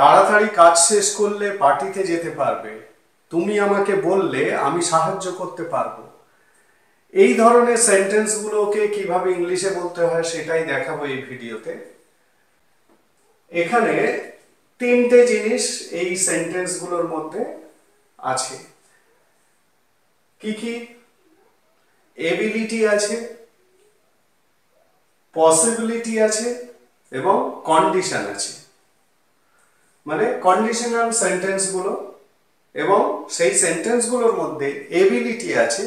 তাড়াতাড়ি কাজ শেষ করলে পার্টিতে যেতে পারবে। তুমি আমাকে বললে আমি সাহায্য করতে পারবো। এই ধরনের সেন্টেন্সগুলোকে কিভাবে ইংলিশে বলতে হয় সেটাই দেখাবো এই ভিডিওতে। এখানে তিনটে জিনিস এই সেন্টেন্সগুলোর মধ্যে আছে। কি কি? এবিলিটি আছে, পসিবিলিটি আছে এবং কন্ডিশন আছে। মানে কন্ডিশনাল সেন্টেন্সগুলো, এবং সেই সেন্টেন্সগুলোর মধ্যে এবিলিটি আছে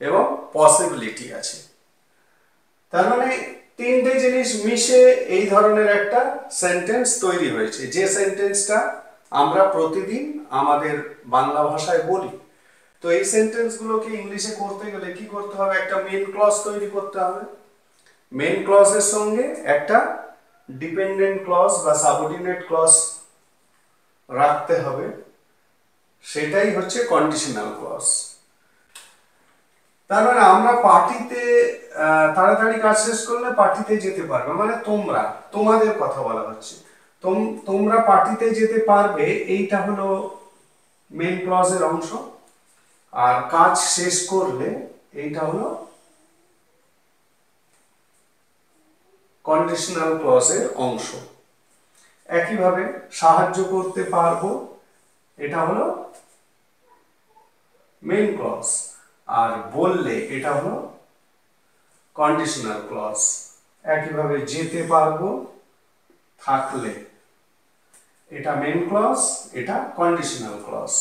এবং পসিবিলিটি আছে। তার মানে তিনটে জিনিস মিশে এই ধরনের একটা সেন্টেন্স তৈরি হয়েছে, যে সেন্টেন্সটা আমরা প্রতিদিন আমাদের বাংলা ভাষায় বলি। তো এই সেন্টেন্সগুলোকে ইংলিশে করতে গেলে কি করতে হবে? একটা মেন ক্লজ তৈরি করতে হবে। মেন ক্লজের সঙ্গে একটা ডিপেন্ডেন্ট ক্লজ বা সাবঅর্ডিনেট ক্লজ রাখতে হবে, সেটাই হচ্ছে কন্ডিশনাল ক্লজ। তার মানে আমরা পার্টিতে তাড়াতাড়ি কাজ শেষ করলে পার্টিতে যেতে পারবে, মানে তোমরা, তোমাদের কথা বলা হচ্ছে। তোমরা পার্টিতে যেতে পারবে, এইটা হলো মেন ক্লজের অংশ। আর কাজ শেষ করলে এইটা হলো কন্ডিশনাল ক্লজের অংশ। একইভাবে সাহায্য করতে পারবো, এটা হলো মেন ক্লজ। আর বললে এটা হলো কন্ডিশনাল ক্লজ। একইভাবে যেতে পারবো থাকলে, এটা মেন ক্লজ, এটা কন্ডিশনাল ক্লজ।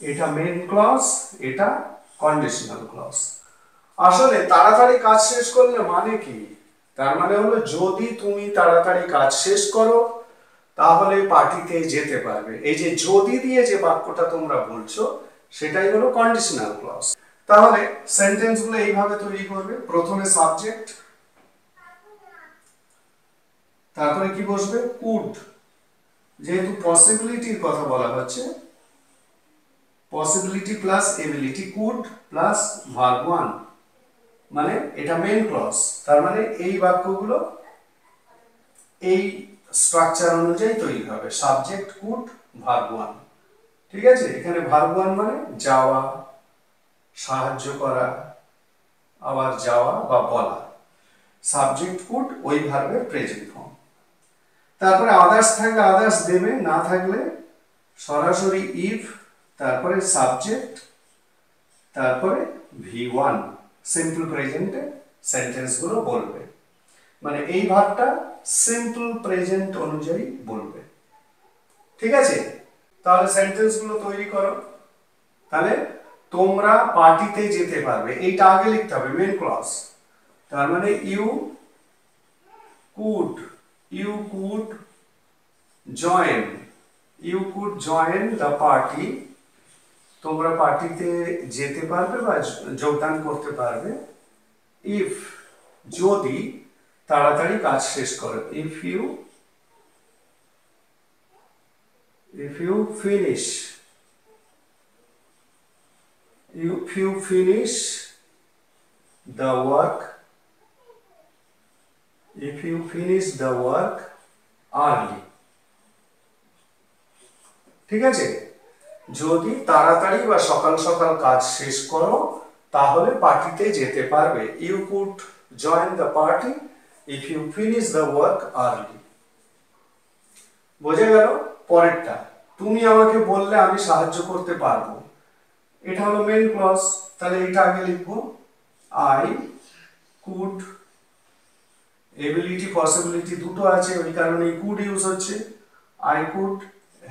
এটা মেন ক্লজ, এটা কন্ডিশনাল ক্লজ। আসলে তাড়াতাড়ি কাজ শেষ করলে মানে কি? তার মানে হলো যদি তুমি তাড়াতাড়ি কাজ শেষ করো তাহলে পার্টিতে যেতে পারবে। এই যে যদি দিয়ে যে বাক্যটা তোমরা বলছো সেটাই হলো কন্ডিশনাল ক্লজ। তাহলে সেন্টেন্সগুলো এইভাবে তৈরি করবে। প্রথমে সাবজেক্ট, তারপরে কি বসবে? কুড। যেহেতু পসিবিলিটির কথা বলা হচ্ছে, possibility plus ability, could plus verb one, মানে এটা মেন ক্লজ। তার মানে এই বাক্যগুলো এই স্ট্রাকচার অনুযায়ী তৈরি হবে, সাবজেক্ট, কুড, ভার্ব ওয়ান। ঠিক আছে? এখানে ভার্ব ওয়ান মানে যাওয়া, সাহায্য করা, আবার যাওয়া বা বলা। সাবজেক্ট কুড ওই ভার্বের প্রেজেন্ট ফর্ম। তারপরে আদার্স থাকলে আদার্স দেবে, না থাকলে সরাসরি ইফ, তারপরে সাবজেক্ট, তারপরে V1 সিম্পল প্রেজেন্টে সেন্টেন্সগুলো বলবে। মানে এই ভার্বটা সিম্পল প্রেজেন্ট অনুযায়ী বলবে। ঠিক আছে? তাহলে সেন্টেন্সগুলো তৈরি করো। তাহলে তোমরা পার্টিতে যেতে পারবে, এইটা আগে লিখতে হবে, মেন ক্লজ। তার মানে you could join the party. তোমরা পার্টিতে যেতে পারবে বা যোগদান করতে পারবে ইফ, যদি তাড়াতাড়ি কাজ শেষ করো। If you finish the work early। ঠিক আছে? যদি তাড়াতাড়ি বা সকাল সকাল কাজ শেষ করো তাহলে পার্টিতে যেতে পারবে। You could join the party if you finish the work early. বোঝা গেল? পরেরটা, তুমি আমাকে বললে আমি সাহায্য করতে পারবো। এটা হলো মেন ক্লজ। তাহলে এটা আগে লিখবো, আই কুড। এবিলিটি পসিবিলিটি দুটো আছে, ওই কারণে কুড ইউজ হচ্ছে। আই কুড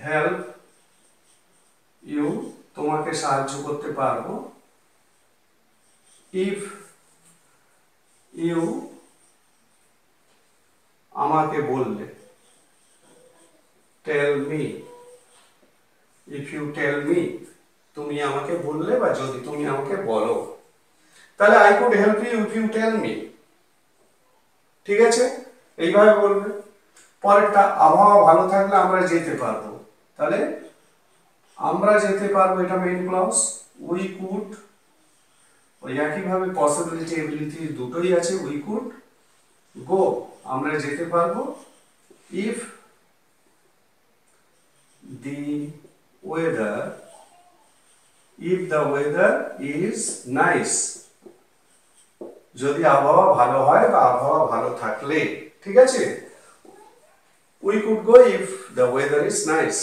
হেল্প ইউ, তোমাকে সাহায্য করতে পারবো, ইফ ইউ আমাকে বললে, tell me, if you tell me, তুমি আমাকে বললে বা যদি তুমি আমাকে বলো। তাহলে I could help you if you tell me. ঠিক আছে? এইভাবে বলবে। পরেরটা, আবহাওয়া ভালো থাকলে আমরা যেতে পারবো। তাহলে আমরা যেতে পারবো, এটা মেইন ক্লজ। উই কুড, ওই একইভাবে পসিবিলিটি এবিলিটি দুটোই আছে। উই কুড গো, আমরা যেতে পারবো। If the weather, if the weather is nice, যদি আবহাওয়া ভালো হয় বা আবহাওয়া ভালো থাকলে, ঠিক আছে? We could go if the weather is nice.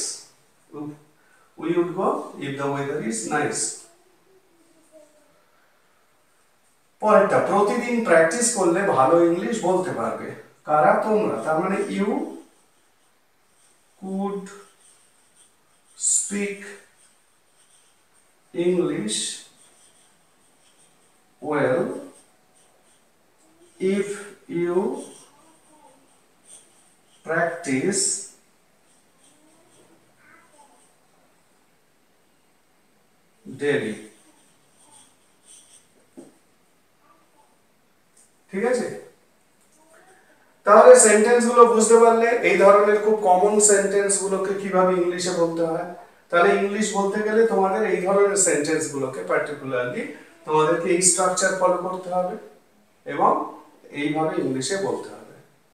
We would go if the weather is nice. পরেরটা, প্রতিদিন প্র্যাকটিস করলে ভালো ইংলিশ বলতে পারবে। কারা? তোমরা। তার মানে you could speak English well if you practice daily. ঠিক আছে? তাহলে সেন্টেন্স গুলো বুঝতে পারলে এই ধরনের খুব কমন সেন্টেন্স গুলোকে কিভাবে ইংলিশে বলতে হয়। তাহলে ইংলিশ বলতে গেলে তোমাদের এই ধরনের সেন্টেন্স গুলোকে পার্টিকুলারলি তোমাদেরকে এই স্ট্রাকচার ফলো করতে হবে এবং এইভাবে ইংলিশে বলতে হবে।